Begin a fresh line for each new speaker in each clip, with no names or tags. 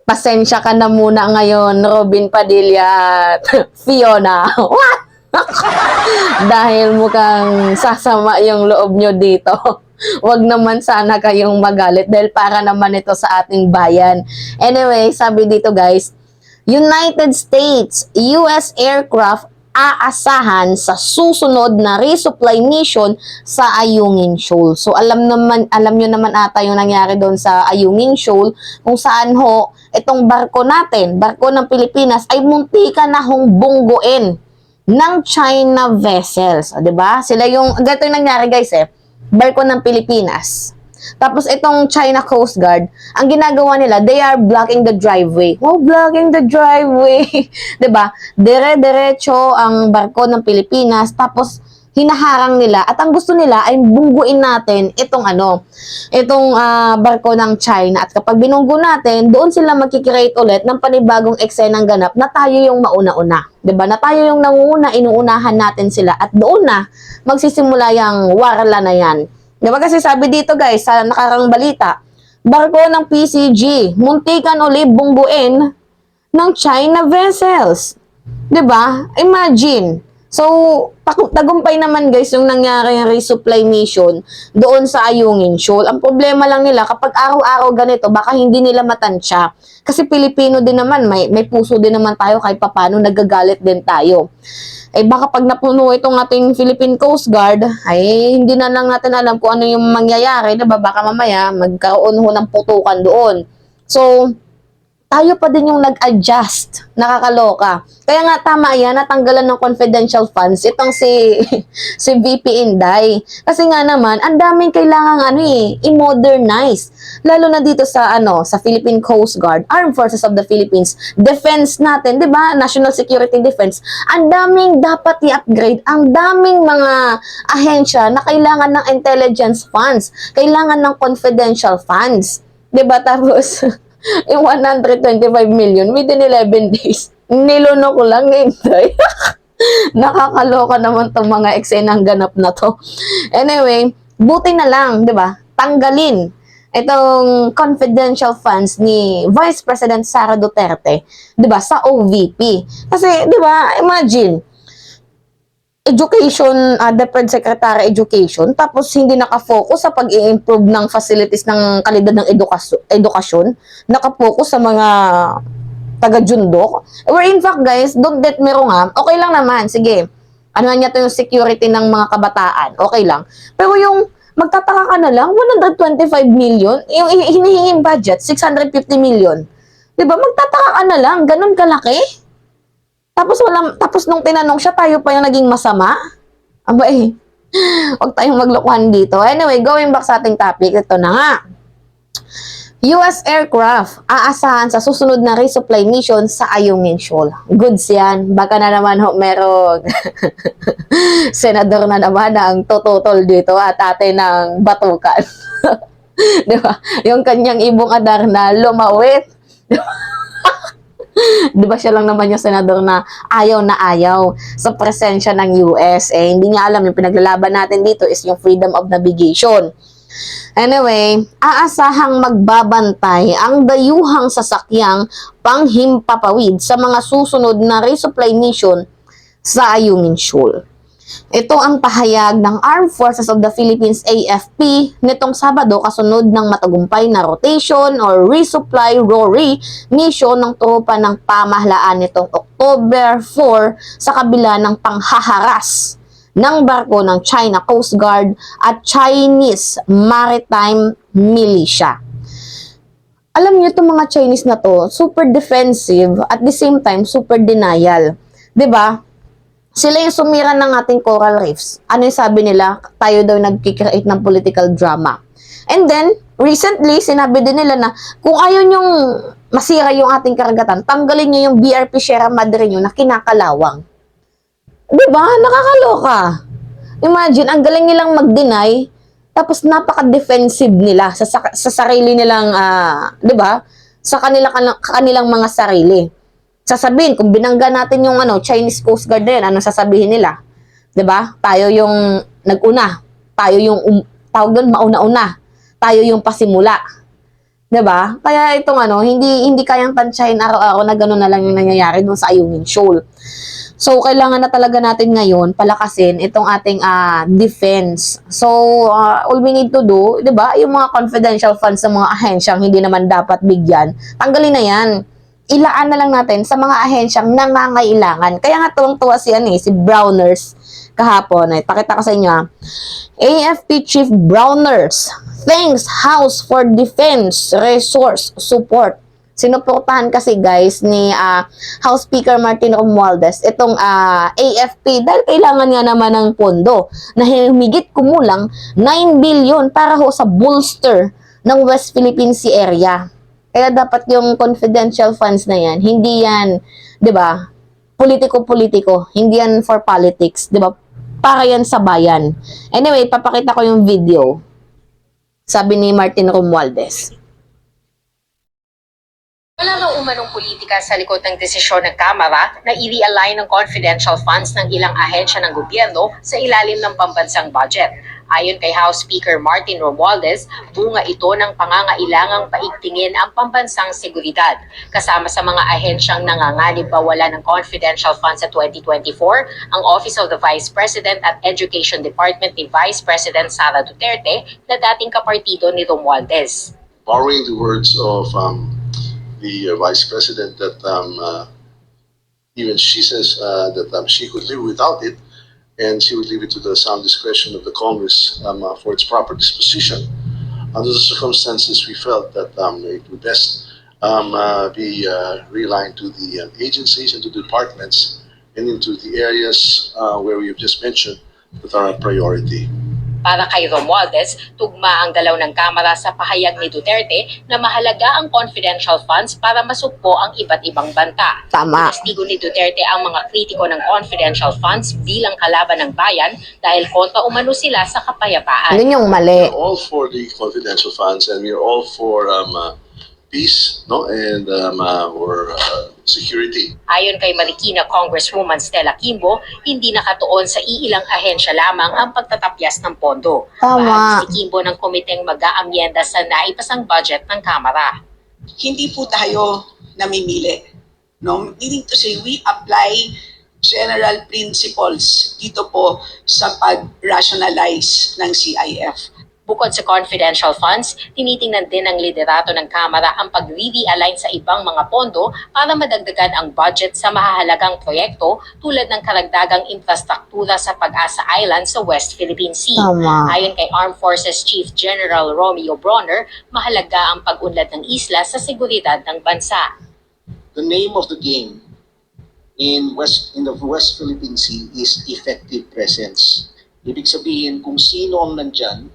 Pasensya ka na muna ngayon, Robin Padilla at Fiona. What? Dahil mukhang sasama yung loob nyo dito. Wag naman sana kayong magalit dahil para naman ito sa ating bayan. Anyway, sabi dito guys, United States, US aircraft aasahan sa susunod na resupply mission sa Ayungin Shoal. So alam nyo naman ata yung nangyari doon sa Ayungin Shoal kung saan ho itong barko natin, barko ng Pilipinas ay muntikan na hong bungguin ng China vessels. O, 'di ba? Sila yung ganito yung nangyari guys barko ng Pilipinas. Tapos itong China Coast Guard, ang ginagawa nila, they are blocking the driveway. Oh, blocking the driveway. 'Di ba? Dire-diretso ang barko ng Pilipinas tapos hinaharang nila at ang gusto nila ay bungguin natin itong barko ng China at kapag binunggo natin, doon sila magkikreate ulit ng panibagong eksenang ganap na tayo yung mauna-una. 'Di ba? Na tayo yung nanguna, inuunahan natin sila at doon na magsisimula yung warla na yan. Diba kasi sabi dito guys, sa nakarang balita, barko ng PCG, muntikan uli bungguin ng China vessels. Diba? Imagine. So, tagumpay naman guys yung nangyari yung resupply mission doon sa Ayungin Shoal. Ang problema lang nila, kapag araw-araw ganito, baka hindi nila matansya. Kasi Pilipino din naman, may puso din naman tayo kahit papano, nagagalit din tayo. Baka pag napuno itong ating Philippine Coast Guard, ay hindi na lang natin alam kung ano yung mangyayari, diba? Baka mamaya magkaroon ho ng putukan doon. So, tayo pa din yung nag-adjust. Nakakaloka. Kaya nga tama yan, natanggalan ng confidential funds itong si VP Inday. Kasi nga naman, ang daming kailangan i-modernize. Lalo na dito sa sa Philippine Coast Guard, Armed Forces of the Philippines, defense natin, 'di ba? National Security Defense. Ang daming dapat i-upgrade, ang daming mga ahensya na kailangan ng intelligence funds, kailangan ng confidential funds. 'Di ba? Tapos yung 125 million within 11 days. Nilono ko lang Inday. Nakakaloka naman tong mga eksenang ganap na to. Anyway, buti na lang, 'di ba? Tanggalin itong confidential funds ni Vice President Sara Duterte, 'di ba, sa OVP. Kasi 'di ba, imagine Education, DepEd Secretary Education, tapos hindi nakafocus sa pag-i-improve ng facilities ng kalidad ng edukasyon, nakafocus sa mga taga-jundok. Where in fact guys, don't get me wrong okay lang naman, sige, ano niya to yung security ng mga kabataan, okay lang. Pero yung magtataka ka na lang, 125 million, yung hinihinging budget, 650 million. Diba, magtataka ka na lang, ganun kalaki? Tapos nung tinanong siya, tayo pa yung naging masama? Aba huwag tayong maglokohan dito. Anyway, going back sa ating topic, ito na nga. US aircraft aasahan sa susunod na resupply mission sa Ayungin Shoal. Goods yan. Baka na naman merong senador na naman ang tututol dito at atin ng batukan. Diba? Yung kanyang ibong adar na lumawit. Di ba siya lang naman yung senador na ayaw sa presensya ng US. Hindi niya alam yung pinaglalaban natin dito is yung freedom of navigation. Anyway, aasahang magbabantay ang dayuhang sasakyang panghimpapawid sa mga susunod na resupply mission sa Ayungin Shoal. Ito ang pahayag ng Armed Forces of the Philippines AFP nitong Sabado kasunod ng matagumpay na rotation or resupply RORI mission ng tropa ng pamahalaan nitong October 4 sa kabila ng panghaharas ng barko ng China Coast Guard at Chinese Maritime Militia. Alam niyo itong mga Chinese na to, super defensive at the same time super denial. 'Di ba? Sila yung sumira ng ating coral reefs. Ano yung sabi nila? Tayo daw nagkikreate ng political drama. And then, recently, sinabi din nila na kung ayaw nyong masira yung ating karagatan, tanggalin nyo yung BRP Sierra Madre nyo na kinakalawang. Diba? Nakakaloka. Imagine, ang galing nilang mag-deny, tapos napaka-defensive nila sa sarili nilang, diba? Sa kanilang mga sarili. Sasabihin, kung binangga natin yung Chinese Coast Guard din, ano sasabihin nila? 'Di ba? Tayo yung nag-una. Tayo yung tawag doon mauna-una. Tayo yung pasimula. 'Di ba? Kaya itong hindi kayang tansyahin araw-araw na gano'n na lang yung nangyayari dun sa Ayungin Shoal. So, kailangan na talaga natin ngayon palakasin itong ating defense. So, all we need to do, 'di ba, yung mga confidential funds sa mga ahensyang hindi naman dapat bigyan, tanggalin na 'yan. Ilaan na lang natin sa mga ahensyang nangangailangan. Kaya nga tuwang-tuwa si Browners kahapon. Pakita ko sa inyo. AFP Chief Browners thanks House for Defense Resource Support. Sinuportahan kasi guys ni House Speaker Martin Romualdez itong AFP dahil kailangan nga naman ng pondo na humigit kumulang 9 billion para ho sa bolster ng West Philippine Sea area. Kaya dapat yung confidential funds na yan, hindi yan, 'di ba? Politiko-politiko, hindi yan for politics, 'di ba? Para yan sa bayan. Anyway, papakita ko yung video. Sabi ni Martin Romualdez.
Wala raw umanong politika sa likod ng desisyon ng Kamara na i-realign ng confidential funds ng ilang ahensya ng gobyerno sa ilalim ng pambansang budget. Ayon kay House Speaker Martin Romualdez, bunga ito ng pangangailangang paigtingin ang pambansang seguridad. Kasama sa mga ahensyang nanganganib wala ng confidential funds sa 2024, ang Office of the Vice President at Education Department ni Vice President Sara Duterte na dating kapartido ni Romualdez.
Borrowing the words of the Vice President that even she says that she could live without it, and she would leave it to the sound discretion of the Congress for its proper disposition. Under the circumstances, we felt that it would best be realigned to the agencies and to the departments and into the areas where we have just mentioned that are a priority.
Para kay Romualdez, tugma ang dalaw ng Kamara sa pahayag ni Duterte na mahalaga ang confidential funds para masugpo ang iba't ibang banta.
Tama.
Tinastigo ni Duterte ang mga kritiko ng confidential funds bilang kalaban ng bayan dahil kontra umano sila sa kapayapaan.
Yun yung mali.
We're all for the confidential funds, and we're all for peace, no, and or security.
Ayon kay Marikina Congresswoman Stella Kimbo, hindi nakatuon sa iilang ahensya lamang ang pagtatapyas ng pondo.
Tama.
Bahagi si Kimbo ng komiteng mag-aamyenda sa naipasang budget ng Kamara.
Hindi po tayo namimili. No? Meaning to say, we apply general principles dito po sa pag-rationalize ng CIF.
Bukod sa confidential funds, tinitingnan din ng liderato ng Kamara ang pag-re-realign sa ibang mga pondo para madagdagan ang budget sa mahahalagang proyekto tulad ng karagdagang infrastruktura sa Pag-asa Island sa West Philippine Sea.
Tama.
Ayon kay Armed Forces Chief General Romeo Bronner, mahalaga ang pag-unlad ng isla sa seguridad ng bansa.
The name of the game in the West Philippine Sea is effective presence. Ibig sabihin, kung sino ang nandyan,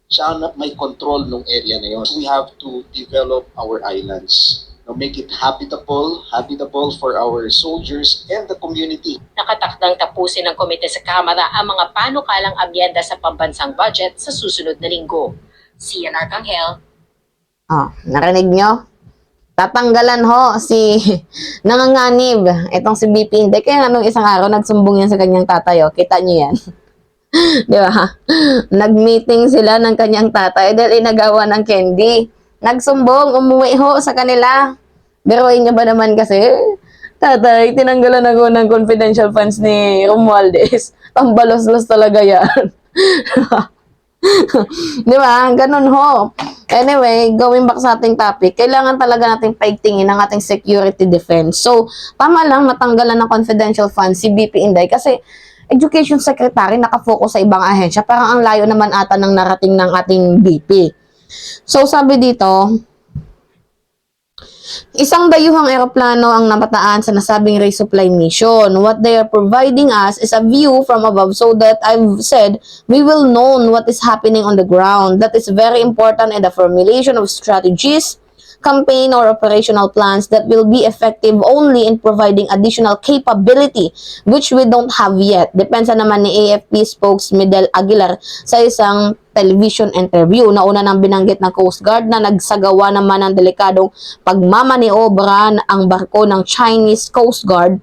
siya na may control ng area na yun. We have to develop our islands. Make it habitable for our soldiers and the community.
Nakatakdang tapusin ng komite sa Kamara ang mga panukalang abyenda sa pambansang budget sa susunod na linggo. Sian Arcangel.
Narinig nyo? Tatanggalan ho si nanganganib. Itong si BP Inday. Kaya nung isang araw, nagsumbong yan sa kanyang tatay. Kita nyo yan. Di ba? Nag-meeting sila ng kanyang tatay dahil inagawa ng candy. Nagsumbong, umuwi ho sa kanila. Biruin niyo ba naman kasi, tatay, tinanggalan ako ng confidential funds ni Romualdez. Pambalos-los talaga yan. Di ba? Ganun ho. Anyway, going back sa ating topic, kailangan talaga nating paigtingin ang ating security defense. So, tama lang matanggalan ng confidential funds si BP Inday kasi Education Secretary nakafocus sa ibang ahensya. Parang ang layo naman ata ng narating ng ating BP. So, sabi dito, isang dayuhang eroplano ang napataan sa nasabing resupply mission. What they are providing us is a view from above so that I've said we will know what is happening on the ground. That is very important in the formulation of strategies, campaign or operational plans that will be effective only in providing additional capability which we don't have yet. Depensa naman ni AFP spokes Medel Aguilar sa isang television interview. Nauna nang binanggit ng Coast Guard na nagsagawa naman ng delikadong pagmamaniobra ang barko ng Chinese Coast Guard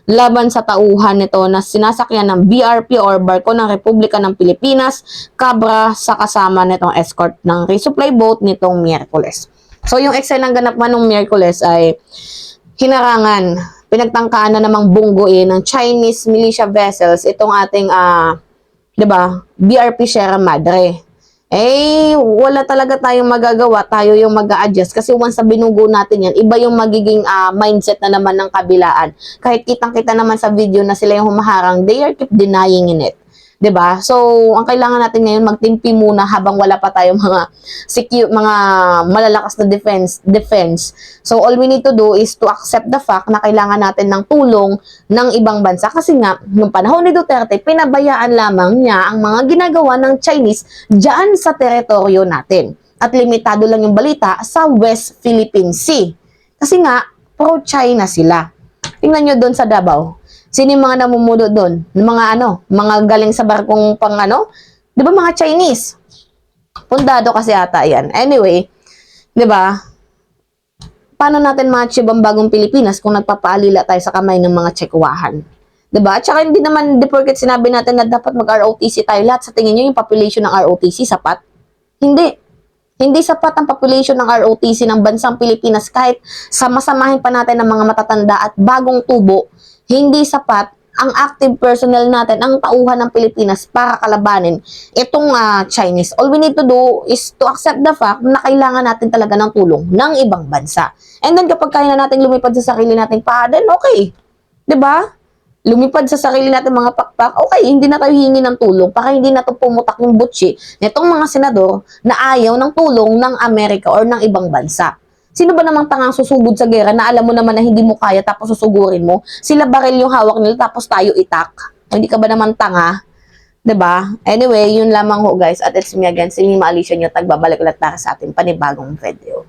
laban sa tauhan nito na sinasakyan ng BRP or Barko ng Republika ng Pilipinas, Cabra, sa kasama nitong escort ng resupply boat nitong Miyerkules. So, yung eksena ng ganap man nung Miyerkules ay hinarangan, pinagtangkaan na namang bungguin ng Chinese militia vessels itong ating, 'di ba, BRP Sierra Madre. Eh, wala talaga tayong magagawa, tayo yung mag-a-adjust kasi once na binugo natin yan, iba yung magiging mindset na naman ng kabilaan. Kahit kitang-kita naman sa video na sila yung humaharang, they are keep denying in it. 'Di ba? So, ang kailangan natin ngayon magtimpi muna habang wala pa tayong mga malalakas na defense. So, all we need to do is to accept the fact na kailangan natin ng tulong ng ibang bansa kasi nga noong panahon ni Duterte, pinabayaan lamang niya ang mga ginagawa ng Chinese diyan sa teritoryo natin. At limitado lang yung balita sa West Philippine Sea. Kasi nga pro-China sila. Tingnan nyo doon sa Davao. Sino yung mga namumuno doon? Mga galing sa barkong di ba mga Chinese? Pundado kasi ata yan. Anyway, di ba? Paano natin ma-achieve ang bagong Pilipinas kung nagpapaalila tayo sa kamay ng mga tsekwahan? Di ba? At saka hindi naman, di porket sinabi natin na dapat mag-ROTC tayo lahat. Sa tingin nyo yung population ng ROTC sapat? Hindi. Hindi sapat ang population ng ROTC ng bansang Pilipinas kahit sama-samahin pa natin ng mga matatanda at bagong tubo. Hindi sapat ang active personnel natin, ang tauhan ng Pilipinas para kalabanin itong Chinese. All we need to do is to accept the fact na kailangan natin talaga ng tulong ng ibang bansa. And then kapag kaya na natin lumipad sa sarili nating paa, then okay. 'Di ba? Lumipad sa sarili natin mga pakpak, okay, hindi na tayo hingi ng tulong para hindi na to pumutak yung butsi nitong mga senador na ayaw ng tulong ng Amerika or ng ibang bansa. Sino ba namang tangang susugod sa gera na alam mo naman na hindi mo kaya tapos susugurin mo? Sila baril yung hawak nila tapos tayo itak. Hindi ka ba naman tanga? 'Di ba? Anyway, yun lamang ho guys. At it's me again, si Mima Alicia Nyo, tagbabalik ulit para sa ating panibagong video.